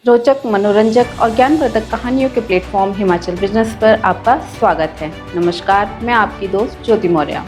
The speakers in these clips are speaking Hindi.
रोचक, मनोरंजक और ज्ञानवर्धक कहानियों के प्लेटफॉर्म हिमाचल बिजनेस पर आपका स्वागत है। नमस्कार, मैं आपकी दोस्त ज्योति मौर्य।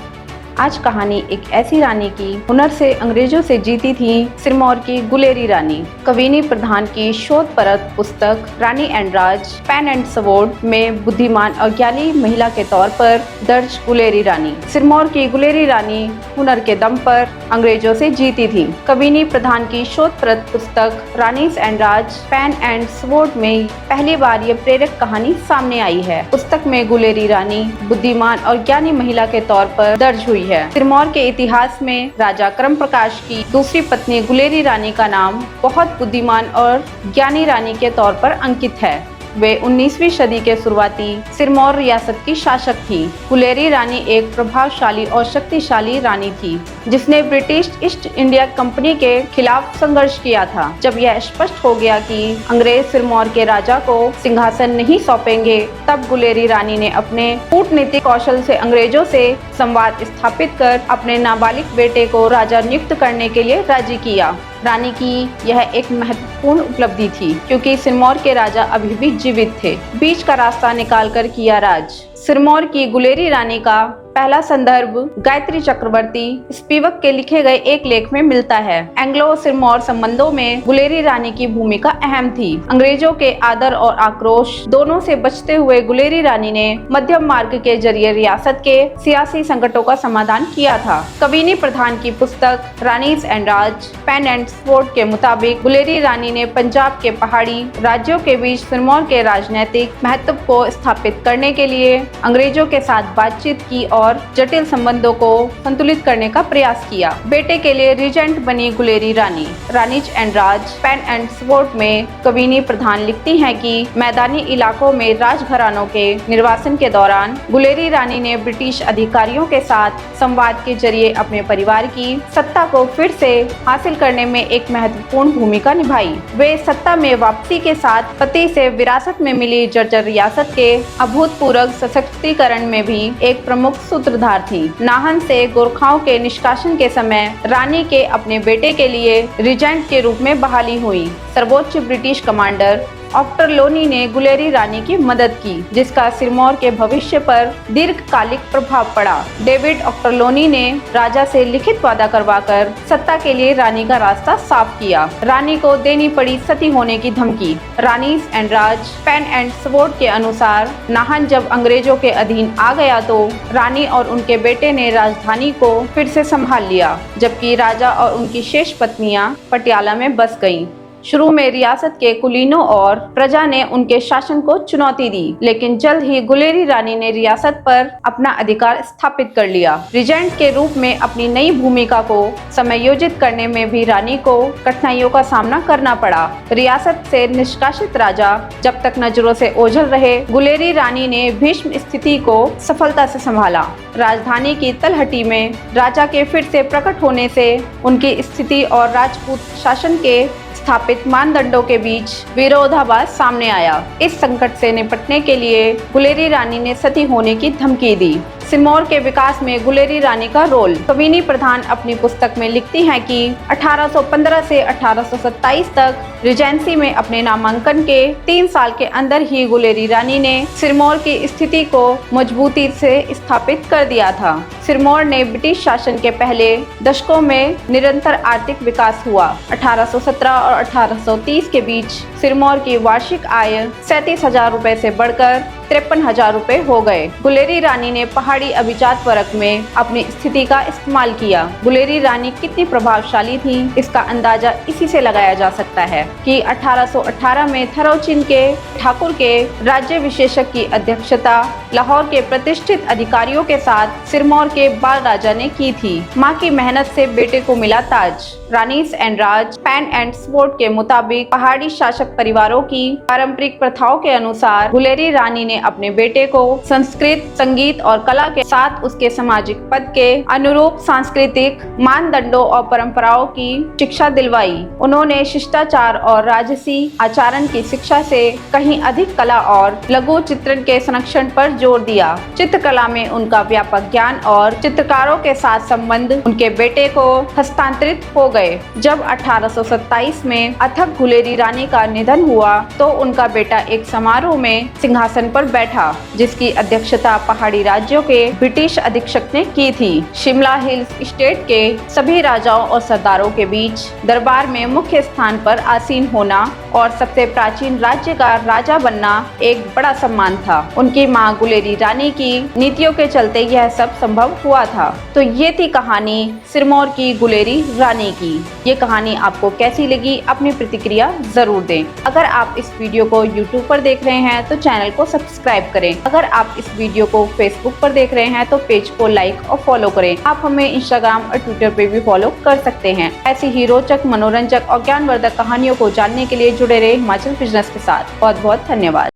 आज कहानी एक ऐसी रानी की हुनर से अंग्रेजों से जीती थी सिरमौर की गुलेरी रानी। कविनी प्रधान की शोधपरक पुस्तक Rani and Raj pen and sword में बुद्धिमान और ज्ञानी महिला के तौर पर दर्ज गुलेरी रानी। सिरमौर की गुलेरी रानी हुनर के दम पर अंग्रेजों से जीती थी। कविनी प्रधान की शोधपरक पुस्तक Ranis and Raj pen and sword में पहली बार ये प्रेरक कहानी सामने आई है। पुस्तक में गुलेरी रानी बुद्धिमान और ज्ञानी महिला के तौर पर दर्ज हुई है। सिरमौर के इतिहास में राजा क्रम प्रकाश की दूसरी पत्नी गुलेरी रानी का नाम बहुत बुद्धिमान और ज्ञानी रानी के तौर पर अंकित है। वे 19वीं सदी के शुरुआती सिरमौर रियासत की शासक थी। गुलेरी रानी एक प्रभावशाली और शक्तिशाली रानी थी जिसने ब्रिटिश ईस्ट इंडिया कंपनी के खिलाफ संघर्ष किया था। जब यह स्पष्ट हो गया कि अंग्रेज सिरमौर के राजा को सिंहासन नहीं सौंपेंगे, तब गुलेरी रानी ने अपने कूटनीतिक कौशल से अंग्रेजों से संवाद स्थापित कर अपने नाबालिग बेटे को राजा नियुक्त करने के लिए राजी किया। रानी की यह एक महत्वपूर्ण उपलब्धि थी क्योंकि सिरमौर के राजा अभी भी जीवित थे। बीच का रास्ता निकालकर किया राज। सिरमौर की गुलेरी रानी का पहला संदर्भ गायत्री चक्रवर्ती स्पिवक के लिखे गए एक लेख में मिलता है। एंग्लो सिरमौर संबंधों में गुलेरी रानी की भूमिका अहम थी। अंग्रेजों के आदर और आक्रोश दोनों से बचते हुए गुलेरी रानी ने मध्यम मार्ग के जरिए रियासत के सियासी संकटों का समाधान किया था। कविनी प्रधान की पुस्तक Ranis and Raj pen and sword के मुताबिक गुलेरी रानी ने पंजाब के पहाड़ी राज्यों के बीच सिरमौर के राजनीतिक महत्व को स्थापित करने के लिए अंग्रेजों के साथ बातचीत की और जटिल संबंधों को संतुलित करने का प्रयास किया। बेटे के लिए रीजेंट बनी Guleri Rani. Ranis and Raj pen and sword में कविनी प्रधान लिखती हैं कि मैदानी इलाकों में राजघरानों के निर्वासन के दौरान गुलेरी रानी ने ब्रिटिश अधिकारियों के साथ संवाद के जरिए अपने परिवार की सत्ता को फिर से हासिल करने में एक महत्वपूर्ण भूमिका निभाई। वे सत्ता में वापसी के साथ पति से विरासत में मिली जर्जर रियासत के अभूतपूर्व सशक्तिकरण में भी एक प्रमुख सूत्रधार थी। नाहन से गोरखाओं के निष्कासन के समय रानी के अपने बेटे के लिए रीजेंट के रूप में बहाली हुई। सर्वोच्च ब्रिटिश कमांडर ऑक्टरलोनी ने गुलेरी रानी की मदद की, जिसका सिरमौर के भविष्य पर दीर्घकालिक प्रभाव पड़ा। डेविड ऑक्टरलोनी ने राजा से लिखित वादा करवाकर सत्ता के लिए रानी का रास्ता साफ किया। रानी को देनी पड़ी सती होने की धमकी। Ranis and Raj pen and sword के अनुसार नाहन जब अंग्रेजों के अधीन आ गया तो रानी और उनके बेटे ने राजधानी को फिर से संभाल लिया, जबकि राजा और उनकी शेष पत्नियां पटियाला में बस गईं। शुरू में रियासत के कुलीनों और प्रजा ने उनके शासन को चुनौती दी, लेकिन जल्द ही गुलेरी रानी ने रियासत पर अपना अधिकार स्थापित कर लिया। रीजेंट के रूप में अपनी नई भूमिका को समायोजित करने में भी रानी को कठिनाइयों का सामना करना पड़ा। रियासत से निष्कासित राजा जब तक नजरों से ओझल रहे, गुलेरी रानी ने भीष्म स्थिति को सफलता से संभाला। राजधानी की तलहटी में राजा के फिर से प्रकट होने से उनकी स्थिति और राजपूत शासन के स्थापित मानदंडों के बीच विरोधाभास सामने आया। इस संकट से निपटने के लिए गुलेरी रानी ने सती होने की धमकी दी। सिरमौर के विकास में गुलेरी रानी का रोल। कविनी प्रधान अपनी पुस्तक में लिखती हैं कि 1815 से 1827 तक रिजेंसी में अपने नामांकन के 3 साल के अंदर ही गुलेरी रानी ने सिरमौर की स्थिति को मजबूती से स्थापित कर दिया था। सिरमौर ने ब्रिटिश शासन के पहले दशकों में निरंतर आर्थिक विकास हुआ। 1817 और 1830 के बीच सिरमौर की वार्षिक आय 37,000 रुपए से बढ़कर 53,000 रुपए हो गए। गुलेरी रानी ने पहाड़ी अभिजात वर्ग में अपनी स्थिति का इस्तेमाल किया। गुलेरी रानी कितनी प्रभावशाली थी, इसका अंदाजा इसी से लगाया जा सकता है कि 1818 में थरोचिन के ठाकुर के राज्य विशेषक की अध्यक्षता लाहौर के प्रतिष्ठित अधिकारियों के साथ सिरमौर के बाल राजा ने की थी। माँ की मेहनत से बेटे को मिला ताज। Ranis and Raj pen and sword के मुताबिक पहाड़ी शासक परिवारों की पारंपरिक प्रथाओं के अनुसार गुलेरी रानी ने अपने बेटे को संस्कृत, संगीत और कला के साथ उसके सामाजिक पद के अनुरूप सांस्कृतिक मानदंडों और परंपराओं की शिक्षा दिलवाई। उन्होंने शिष्टाचार और राजसी आचरण की शिक्षा से कहीं अधिक कला और लघु चित्रण के संरक्षण पर जोर दिया। चित्रकला में उनका व्यापक ज्ञान और और चित्रकारों के साथ संबंध उनके बेटे को हस्तांतरित हो गए। जब 1827 में अथक गुलेरी रानी का निधन हुआ तो उनका बेटा एक समारोह में सिंहासन पर बैठा, जिसकी अध्यक्षता पहाड़ी राज्यों के ब्रिटिश अधीक्षक ने की थी। शिमला हिल्स स्टेट के सभी राजाओं और सरदारों के बीच दरबार में मुख्य स्थान पर आसीन होना और सबसे प्राचीन राज्य का राजा बनना एक बड़ा सम्मान था। उनकी मां गुलेरी रानी की नीतियों के चलते यह सब संभव हुआ था। तो ये थी कहानी सिरमौर की गुलेरी रानी की। ये कहानी आपको कैसी लगी, अपनी प्रतिक्रिया जरूर दें। अगर आप इस वीडियो को YouTube पर देख रहे हैं तो चैनल को सब्सक्राइब करें। अगर आप इस वीडियो को Facebook पर देख रहे हैं तो पेज को लाइक और फॉलो करें। आप हमें Instagram और Twitter पे भी फॉलो कर सकते हैं। ऐसी ही रोचक, मनोरंजक और ज्ञानवर्धक कहानियों को जानने के लिए जुड़े रहे हिमाचल बिजनेस के साथ। बहुत बहुत धन्यवाद।